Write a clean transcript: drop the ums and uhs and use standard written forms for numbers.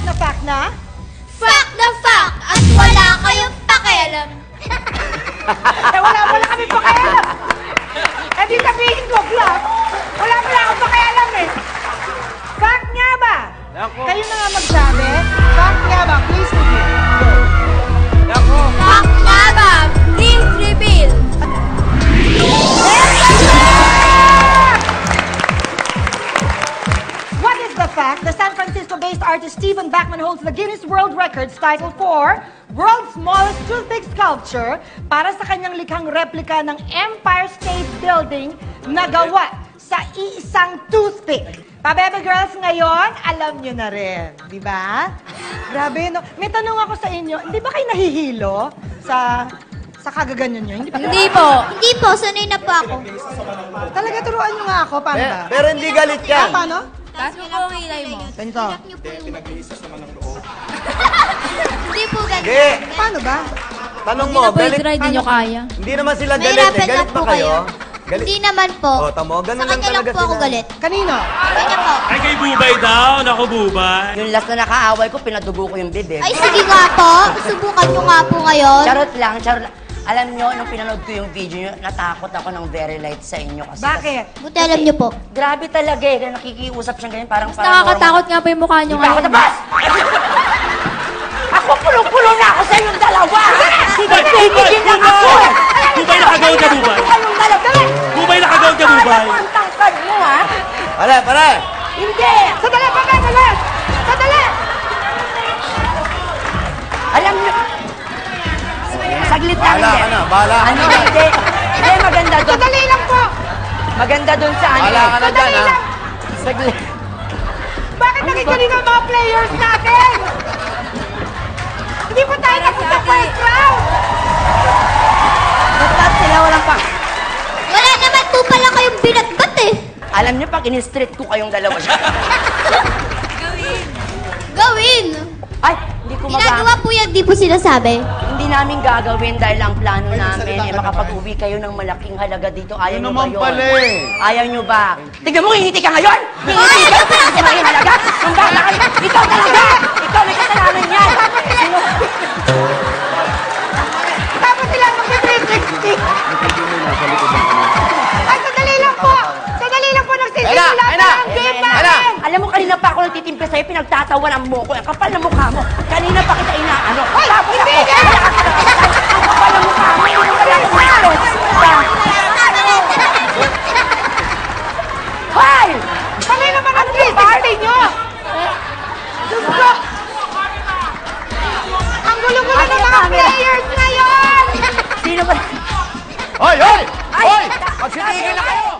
na fact na? Fact na fact! At wala kayong pakialam! Wala kami pakialam! Di sabihin ko, Glock. Wala akong pakialam eh. Fact nga ba? Kayo na nga magsabi. Fact nga ba? Please reveal. Go. Fact nga ba? Please reveal! What is the fact? The San Francisco-based artist Stephen Bachman holds the Guinness World Records title for World's Smallest Toothpick Sculpture para sa kanyang likhang replika ng Empire State Building na gawa sa iisang toothpick. Pa-Bebe Girls, ngayon, alam nyo na rin. Di ba? Grabe, no? May tanong ako sa inyo, hindi ba kayo nahihilo sa kagaganyan nyo? Hindi po. Hindi po, sanay na po ako. Talaga, turuan nyo nga ako. Paano ba? Pero hindi galit yan. Paano? Taas mo po ang ilay mo. Ganito. Hindi po ganun. Hindi. Paano ba? Tanong mo, galit. Hindi nyo kaya. Hindi naman sila galit eh. Nahirapan Galit lang ba po kayo? kayo. Hindi naman po. O, tamo. Ganun Sa lang kanya lang talaga po ako sila. galit. Kanino? Kanya po. Ay, kay Bubay daw. Naku, Bubay. Yung last na nakaaway ko, pinadugo ko yung bibig. Ay, sige nga po. Subukan nyo nga po ngayon. Charot lang, charot lang. Alam nyo, nung pinanood ko yung video nyo, natakot ako ng very light sa inyo. Kasi Bakit? Buti alam nyo po. Grabe talaga eh. Nakikiusap siya ganyan, parang... Nakakatakot nga po yung mukha nyo Takot na ngayon. bas! Ako pulong-pulo na ako sa inyong dalawa! Bubay! Titigil lang ako! Bubay, nakagawad ka, Bubay. Kayong dalawa! Bubay, nakagawad ka, Bubay. Ang tangkad mo, ha? Pare! Hindi! Sandali, Pabebe! Sandali! Alam nyo... Saglit lang, Bahala ka na, bahala ka Ano, na. hindi. Hindi, maganda doon. Sandali lang po! Maganda doon sa ano. Bahala ka na dyan, ha? Saglit. Bakit nakikinig ang mga players natin? Hindi pa tayo tapos sa first round! Basta sila walang pa. Wala naman po pala kayong binatbat eh. Alam niyo, pag in-street ko kayong dalawa siya. Gawin! Ay, hindi ko Ginagawa po yan, di po sinasabi. Hindi namin gagawin dahil ang plano namin ay makapag-uwi kayo ng malaking halaga dito. Ayaw nyo ba naman yun? pala eh. Ayaw nyo ba? Tignan mo, ngingiti ka ngayon! Ngingiti ka! Kasi malaking halaga! Kung bata ka, ikaw talaga! Ikaw may kasalanan yan! Sino? Tapos sila mag-360. Ay, sandali lang po! Sandali lang po, nagsisimula Ayun na na! ang game Ayun na! natin! Alam mo, kanina pa ako nagtitimpe sa'yo, pinagtatawanan mo ko. Ang kapal na mukha mo. Kanina pa kita inaano. Ay, Tapos hindi ako, nga! ang kapal na mukha mo. Hindi mo kailangan umalos. Hoy! Kami naman ang 360 nyo! Diyos ko! Ang gulo-gulo ng mga players ngayon! Sino ba? Hoy! Hoy! Hoy! Magsitigil na kayo!